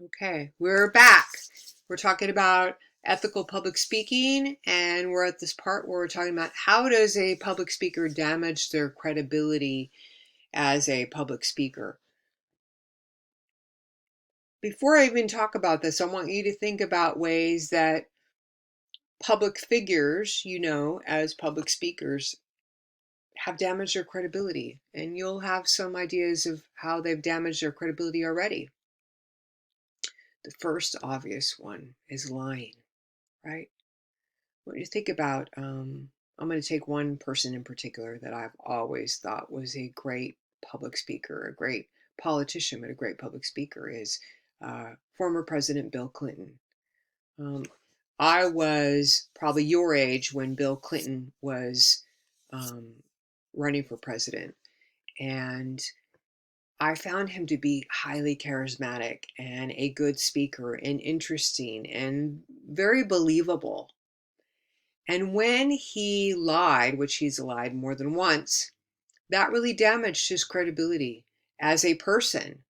Okay, we're back. We're talking about ethical public speaking, and we're at this part where we're talking about how does a public speaker damage their credibility as a public speaker. Before I even talk about this, I want you to think about ways that public figures, as public speakers, have damaged their credibility, and you'll have some ideas of how they've damaged their credibility already. The first obvious one is lying, right? When you think about, I'm going to take one person in particular that I've always thought was a great public speaker, a great politician, but a great public speaker is former President Bill Clinton. Um, I was probably your age when Bill Clinton was um, running for president, and I found him to be highly charismatic and a good speaker and interesting and very believable. And when he lied, which he's lied more than once, that really damaged his credibility as a person.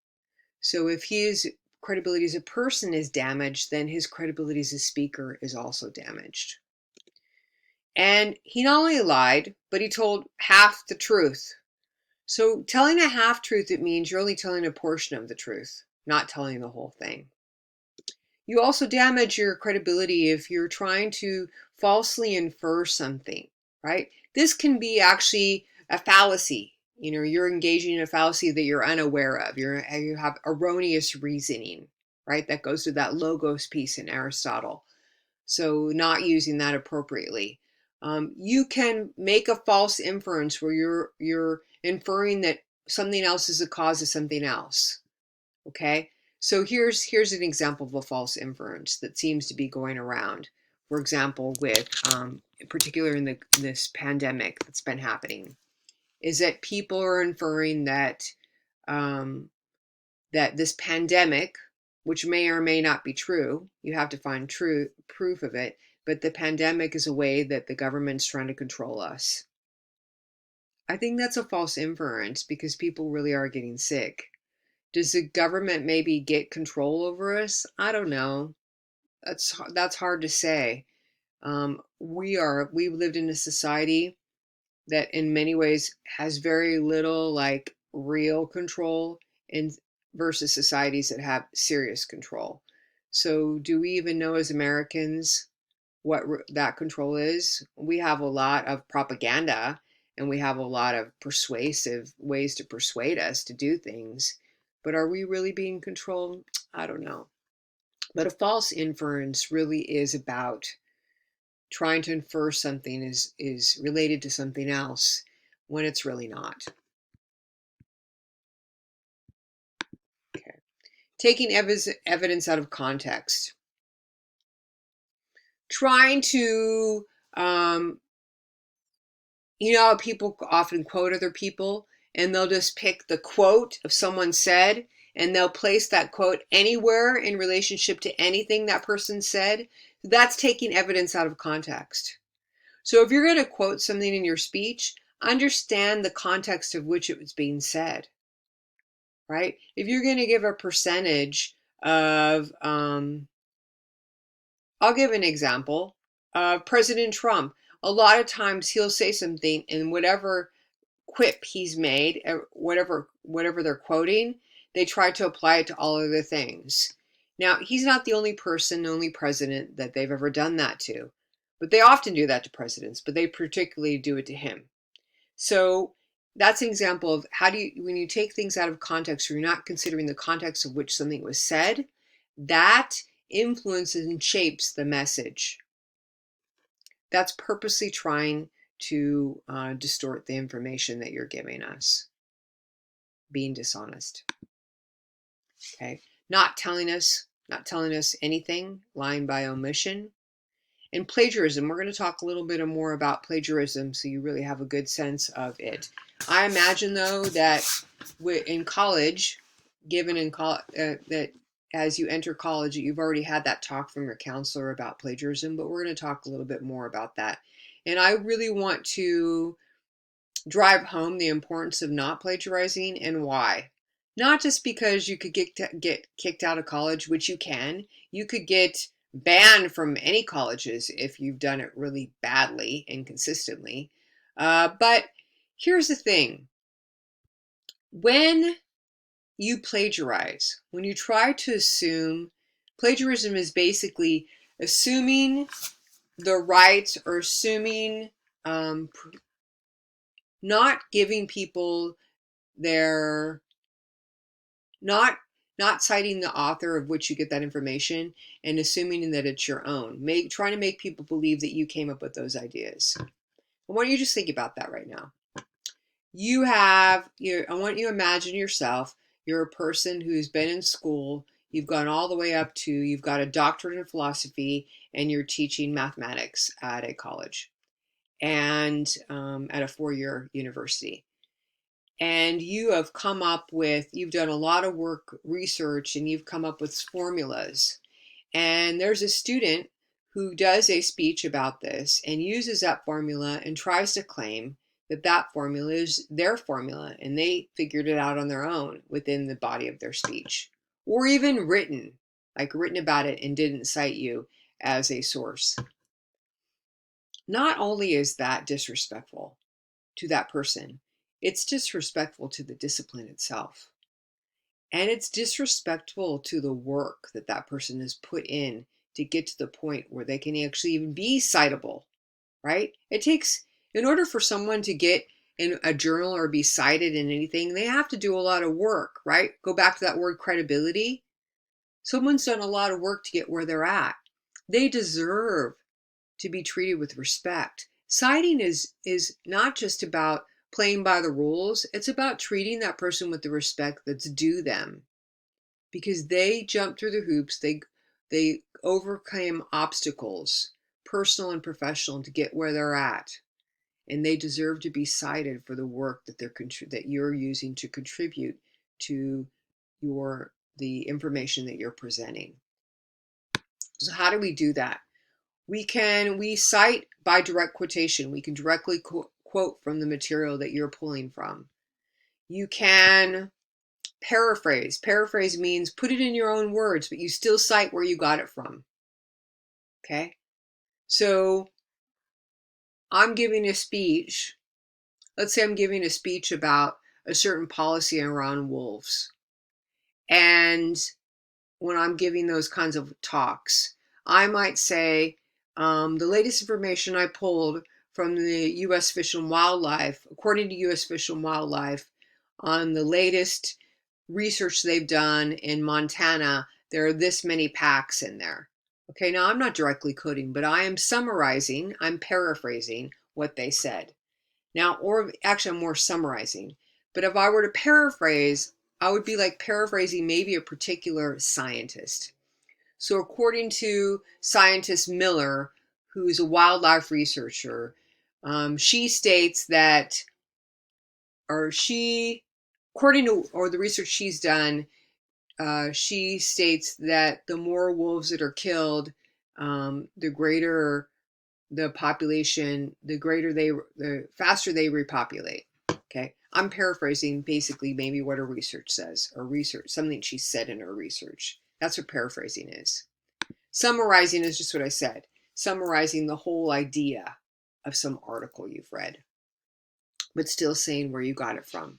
So if his credibility as a person is damaged, then his credibility as a speaker is also damaged. And he not only lied, but he told half the truth. So telling a half truth, it means you're only telling a portion of the truth, not telling the whole thing. You also damage your credibility if you're trying to falsely infer something, right? This can be actually a fallacy. You're engaging in a fallacy that you're unaware of. You have erroneous reasoning, right? That goes to that logos piece in Aristotle. So not using that appropriately. You can make a false inference where you're inferring that something else is the cause of something else. Okay, so here's an example of a false inference that seems to be going around. For example, with in particular in this pandemic that's been happening, is that people are inferring that um, that this pandemic, which may or may not be true, you have to find true proof of it, but the pandemic is a way that the government's trying to control us. I think that's a false inference because people really are getting sick. Does the government maybe get control over us? I don't know. That's hard to say. We've lived in a society that in many ways has very little like real control in versus societies that have serious control. So do we even know as Americans what that control is? We have a lot of propaganda and we have a lot of persuasive ways to persuade us to do things. But are we really being controlled? I don't know. But a false inference really is about trying to infer something is related to something else when it's really not. Okay. Taking evidence out of context. Trying to um, people often quote other people and they'll just pick the quote of someone said and they'll place that quote anywhere in relationship to anything that person said. That's taking evidence out of context. So if you're going to quote something in your speech, understand the context of which it was being said, right? If you're going to give a percentage of, I'll give an example. President Trump, a lot of times he'll say something and whatever quip he's made, whatever they're quoting, they try to apply it to all other things. Now, he's not the only person, the only president that they've ever done that to. But they often do that to presidents, but they particularly do it to him. So that's an example of when you take things out of context, or you're not considering the context of which something was said, that influences and shapes the message. That's purposely trying to distort the information that you're giving us, being dishonest. Okay, not telling us anything, lying by omission. And plagiarism, we're going to talk a little bit more about plagiarism so you really have a good sense of it. I imagine though that in college, that as you enter college, you've already had that talk from your counselor about plagiarism, but we're going to talk a little bit more about that. And I really want to drive home the importance of not plagiarizing and why. Not just because you could get kicked out of college, which you can. You could get banned from any colleges if you've done it really badly and consistently. But here's the thing. When you plagiarize, when you try to assume, plagiarism is basically assuming the rights or assuming, not giving people their, not citing the author of which you get that information and assuming that it's your own. Trying to make people believe that you came up with those ideas. I want you to just think about that right now. I want you to imagine yourself, you're a person who's been in school, you've gone all the way up to, you've got a doctorate in philosophy, and you're teaching mathematics at a college and at a 4-year university. And you've done a lot of work, research, and you've come up with formulas. And there's a student who does a speech about this and uses that formula and tries to claim that that formula is their formula and they figured it out on their own within the body of their speech. Or even written about it and didn't cite you as a source. Not only is that disrespectful to that person, it's disrespectful to the discipline itself. And it's disrespectful to the work that that person has put in to get to the point where they can actually even be citable, right? In order for someone to get in a journal or be cited in anything, they have to do a lot of work, right? Go back to that word credibility. Someone's done a lot of work to get where they're at. They deserve to be treated with respect. Citing is not just about playing by the rules. It's about treating that person with the respect that's due them, because they jumped through the hoops. They overcame obstacles, personal and professional, to get where they're at, and they deserve to be cited for the work that you're using to contribute to the information that you're presenting. So how do we do that? We cite by direct quotation. We can directly quote from the material that you're pulling from. You can paraphrase. Paraphrase means put it in your own words, but you still cite where you got it from. Okay? So I'm giving a speech. Let's say I'm giving a speech about a certain policy around wolves. And when I'm giving those kinds of talks, I might say, the latest information I pulled from the U.S. Fish and Wildlife, according to U.S. Fish and Wildlife, on the latest research they've done in Montana, there are this many packs in there. Okay, now I'm not directly quoting, but I am summarizing, I'm paraphrasing what they said. Now, or actually I'm more summarizing, but if I were to paraphrase, I would be like paraphrasing maybe a particular scientist. So according to scientist Miller, who's a wildlife researcher, she states that, according to, or the research she's done, she states that the more wolves that are killed, the greater the population, the faster they repopulate. Okay, I'm paraphrasing basically maybe what her research says, or something she said in her research. That's what paraphrasing is. Summarizing is just what I said. Summarizing the whole idea of some article you've read, but still saying where you got it from.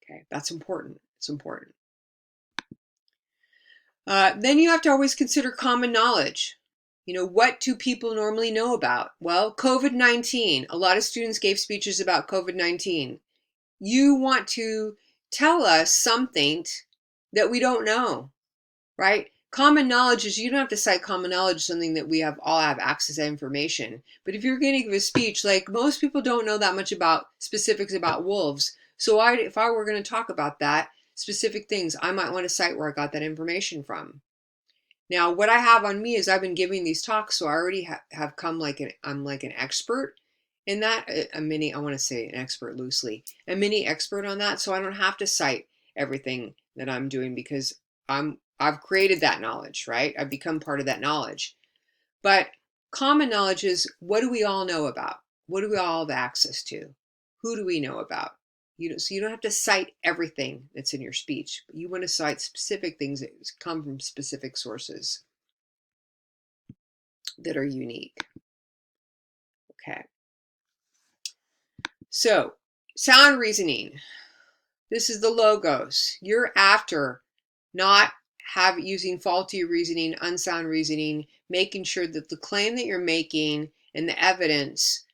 Okay, that's important. It's important. Then you have to always consider common knowledge. What do people normally know about? Well, COVID-19. A lot of students gave speeches about COVID-19. You want to tell us something that we don't know, right? Common knowledge is, you don't have to cite common knowledge, something that we all have access to information. But if you're going to give a speech, like, most people don't know that much about specifics about wolves. So if I were going to talk about that, specific things, I might want to cite where I got that information from. Now, what I have on me is I've been giving these talks, so I already have come I'm like an expert in that. I want to say an expert loosely, a mini expert on that, so I don't have to cite everything that I'm doing because I've created that knowledge, right? I've become part of that knowledge. But common knowledge is, what do we all know about? What do we all have access to? Who do we know about? So you don't have to cite everything that's in your speech, but you want to cite specific things that come from specific sources that are unique. Okay. So, sound reasoning. This is the logos. You're after not using faulty reasoning, unsound reasoning, making sure that the claim that you're making and the evidence,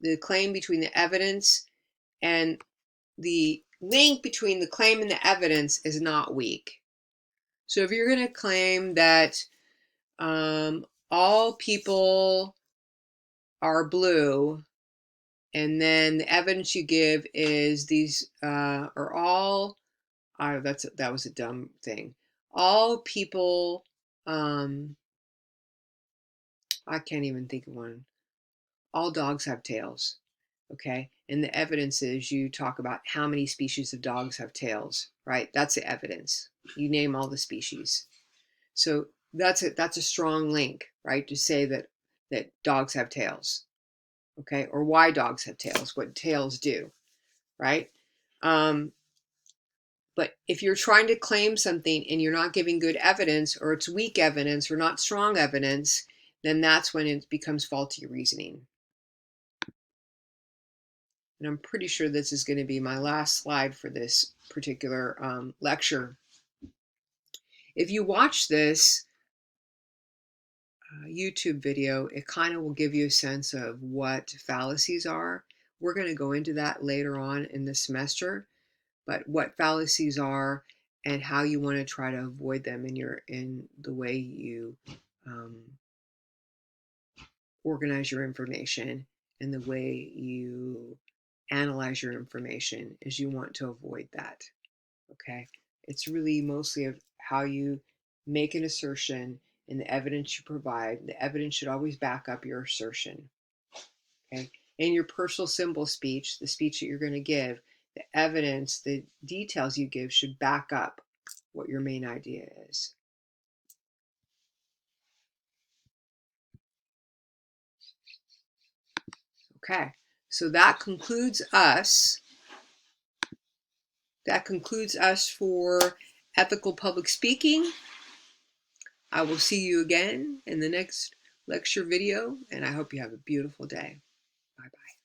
the claim between the evidence and the link between the claim and the evidence is not weak. So if you're going to claim that all people are blue, and then the evidence you give is these are all that was a dumb thing. All people, I can't even think of one. All dogs have tails. Okay, and the evidence is you talk about how many species of dogs have tails, right? That's the evidence. You name all the species. So that's a strong link, right? To say that dogs have tails, okay, or why dogs have tails, what tails do, right? But if you're trying to claim something and you're not giving good evidence, or it's weak evidence or not strong evidence, then that's when it becomes faulty reasoning. And I'm pretty sure this is going to be my last slide for this particular lecture. If you watch this YouTube video, it kind of will give you a sense of what fallacies are. We're going to go into that later on in the semester, but what fallacies are and how you want to try to avoid them in the way you organize your information and the way you analyze your information, is you want to avoid that. Okay, it's really mostly of how you make an assertion and the evidence you provide. The evidence should always back up your assertion. Okay, in your personal symbol speech, the speech that you're going to give, the evidence, the details you give should back up what your main idea is. Okay, so that concludes us. That concludes us for ethical public speaking. I will see you again in the next lecture video, and I hope you have a beautiful day. Bye-bye.